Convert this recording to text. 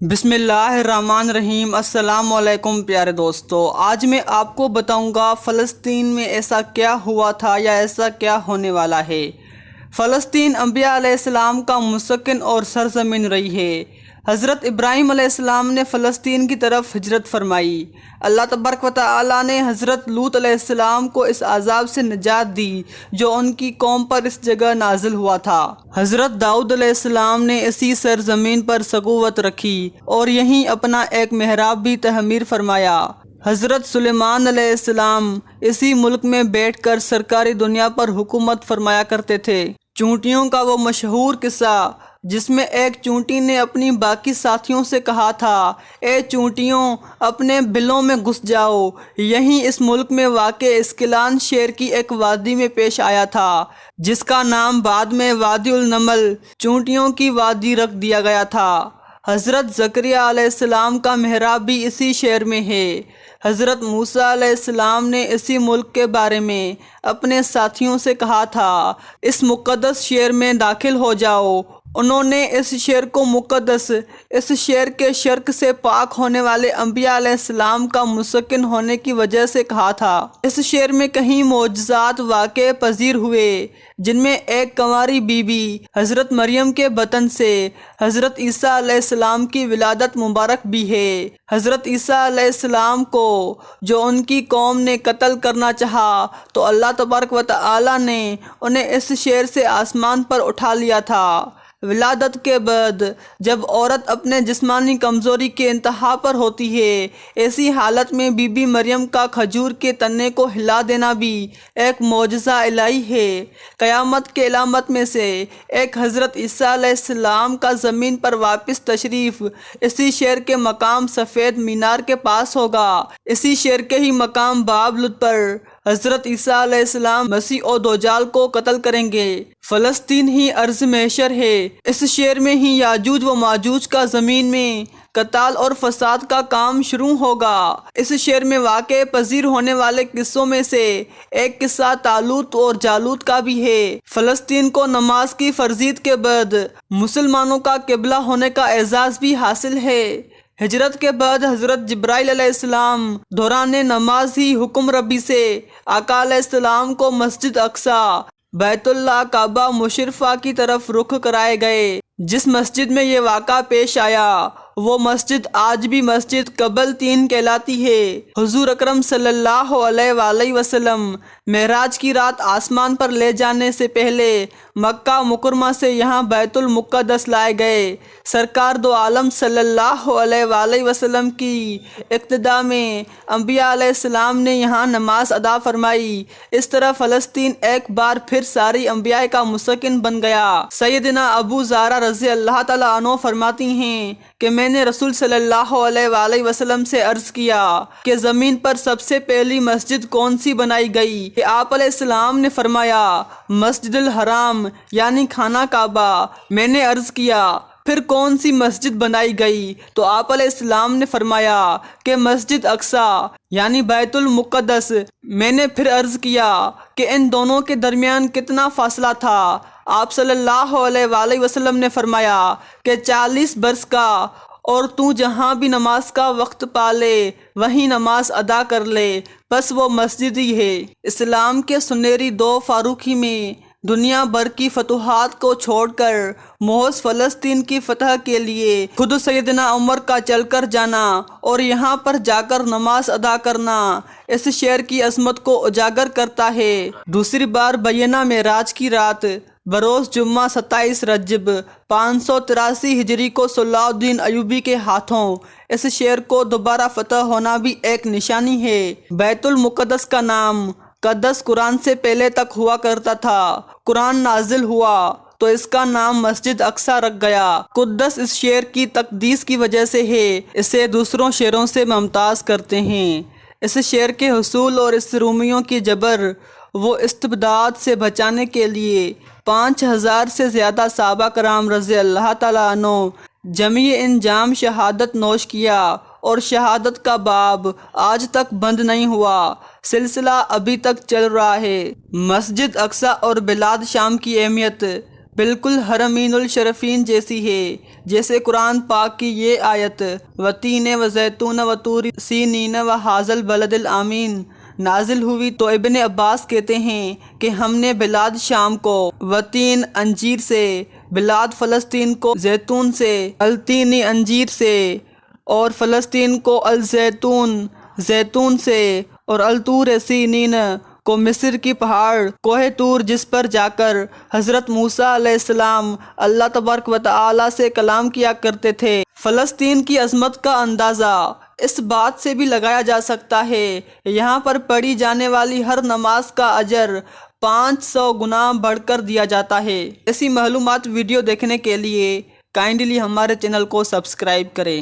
بسم اللہ الرحمن الرحیم۔ السلام علیکم پیارے دوستو، آج میں آپ کو بتاؤں گا فلسطین میں ایسا کیا ہوا تھا یا ایسا کیا ہونے والا ہے۔ فلسطین انبیاء علیہ السلام کا مسکن اور سرزمین رہی ہے۔ حضرت ابراہیم علیہ السلام نے فلسطین کی طرف ہجرت فرمائی۔ اللہ تبارک و تعالیٰ نے حضرت لوط علیہ السلام کو اس عذاب سے نجات دی جو ان کی قوم پر اس جگہ نازل ہوا تھا۔ حضرت داؤد علیہ السلام نے اسی سرزمین پر سکونت رکھی اور یہیں اپنا ایک محراب بھی تعمیر فرمایا۔ حضرت سلیمان علیہ السلام اسی ملک میں بیٹھ کر سرکاری دنیا پر حکومت فرمایا کرتے تھے۔ چونٹیوں کا وہ مشہور قصہ جس میں ایک چونٹی نے اپنی باقی ساتھیوں سے کہا تھا، اے چونٹیوں اپنے بلوں میں گھس جاؤ، یہیں اس ملک میں واقع اسکلان شہر کی ایک وادی میں پیش آیا تھا جس کا نام بعد میں وادی النمل چونٹیوں کی وادی رکھ دیا گیا تھا۔ حضرت زکریا علیہ السلام کا محراب بھی اسی شہر میں ہے۔ حضرت موسیٰ علیہ السلام نے اسی ملک کے بارے میں اپنے ساتھیوں سے کہا تھا، اس مقدس شہر میں داخل ہو جاؤ۔ انہوں نے اس شہر کو مقدس، اس شہر کے شرک سے پاک ہونے والے انبیاء علیہ السلام کا مسکن ہونے کی وجہ سے کہا تھا۔ اس شہر میں کئی معجزات واقع پذیر ہوئے جن میں ایک کنواری بی بی حضرت مریم کے بطن سے حضرت عیسیٰ علیہ السلام کی ولادت مبارک بھی ہے۔ حضرت عیسیٰ علیہ السلام کو جو ان کی قوم نے قتل کرنا چاہا تو اللہ تبارک و تعالی نے انہیں اس شہر سے آسمان پر اٹھا لیا تھا۔ ولادت کے بعد جب عورت اپنے جسمانی کمزوری کے انتہا پر ہوتی ہے، ایسی حالت میں بی بی مریم کا کھجور کے تنے کو ہلا دینا بھی ایک معجزہ الہی ہے۔ قیامت کے علامت میں سے ایک حضرت عیسیٰ علیہ السلام کا زمین پر واپس تشریف اسی شہر کے مقام سفید مینار کے پاس ہوگا۔ اسی شہر کے ہی مقام باب لد پر حضرت عیسیٰ علیہ السلام مسیح و دجال کو قتل کریں گے۔ فلسطین ہی ارض محشر ہے۔ اس شہر میں ہی یاجوج و ماجوج کا زمین میں قتال اور فساد کا کام شروع ہوگا۔ اس شہر میں واقع پذیر ہونے والے قصوں میں سے ایک قصہ طالوت اور جالوت کا بھی ہے۔ فلسطین کو نماز کی فرضیت کے بعد مسلمانوں کا قبلہ ہونے کا اعزاز بھی حاصل ہے۔ ہجرت کے بعد حضرت جبرائیل علیہ السلام دوران نماز ہی حکم ربی سے آقا علیہ السلام کو مسجد اقصیٰ، بیت اللہ کعبہ مشرفہ کی طرف رخ کرائے گئے۔ جس مسجد میں یہ واقعہ پیش آیا وہ مسجد آج بھی مسجد قبل 3 کہلاتی ہے۔ حضور اکرم صلی اللہ علیہ وآلہ وسلم معراج کی رات آسمان پر لے جانے سے پہلے مکہ مکرمہ سے یہاں بیت المقدس لائے گئے۔ سرکار دو عالم صلی اللہ علیہ وآلہ وسلم کی اقتداء میں انبیاء علیہ السلام نے یہاں نماز ادا فرمائی۔ اس طرح فلسطین ایک بار پھر ساری انبیاء کا مسکن بن گیا۔ سیدنا ابو زرع رضی اللہ تعالیٰ عنہ فرماتی ہیں کہ میں نے رسول صلی اللہ علیہ وآلہ وسلم سے عرض کیا کہ زمین پر سب سے پہلی مسجد کون سی بنائی گئی؟ کہ آپ علیہ السلام نے فرمایا مسجد الحرام یعنی خانہ کعبہ۔ میں نے عرض کیا پھر کون سی مسجد بنائی گئی؟ تو آپ علیہ السلام نے فرمایا کہ مسجد اقصیٰ یعنی بیت المقدس۔ میں نے پھر عرض کیا کہ ان دونوں کے درمیان کتنا فاصلہ تھا؟ آپ صلی اللہ علیہ وآلہ وسلم نے فرمایا کہ 40 برس کا، اور تو جہاں بھی نماز کا وقت پالے وہیں نماز ادا کر لے، بس وہ مسجد ہی ہے۔ اسلام کے سنہری دور فاروقی میں دنیا بھر کی فتوحات کو چھوڑ کر محض فلسطین کی فتح کے لیے خود سیدنا عمر کا چل کر جانا اور یہاں پر جا کر نماز ادا کرنا اس شہر کی عظمت کو اجاگر کرتا ہے۔ دوسری بار بینہ معراج کی رات بروز جمعہ 27 رجب 583 ہجری کو صلاح الدین ایوبی کے ہاتھوں اس شہر کو دوبارہ فتح ہونا بھی ایک نشانی ہے۔ بیت المقدس کا نام قدس قرآن سے پہلے تک ہوا کرتا تھا۔ قرآن نازل ہوا تو اس کا نام مسجد اقصیٰ رکھ گیا۔ قدس اس شہر کی تقدیس کی وجہ سے ہے، اسے دوسروں شہروں سے ممتاز کرتے ہیں۔ اس شہر کے حصول اور اس رومیوں کی جبر و استبداد سے بچانے کے لیے 5000 سے زیادہ صحابہ کرام رضی اللہ تعالیٰ عنہ جمیع انجام شہادت نوش کیا اور شہادت کا باب آج تک بند نہیں ہوا، سلسلہ ابھی تک چل رہا ہے۔ مسجد اقصیٰ اور بلاد شام کی اہمیت بالکل حرمین الشرفین جیسی ہے، جیسے قرآن پاک کی یہ آیت وتین و زیتون و طور سینین و حاذل بلد الامین نازل ہوئی تو ابن عباس کہتے ہیں کہ ہم نے بلاد شام کو وتین انجیر سے، بلاد فلسطین کو زیتون سے، التینی انجیر سے، اور فلسطین کو الزیتون زیتون سے، اور الطور سینین کو مصر کی پہاڑ کوہ طور جس پر جا کر حضرت موسیٰ علیہ السلام اللہ تبارک و تعالی سے کلام کیا کرتے تھے۔ فلسطین کی عظمت کا اندازہ اس بات سے بھی لگایا جا سکتا ہے، یہاں پر پڑھی جانے والی ہر نماز کا اجر 500 گنا بڑھ کر دیا جاتا ہے۔ ایسی معلومات ویڈیو دیکھنے کے لیے کائنڈلی ہمارے چینل کو سبسکرائب کریں۔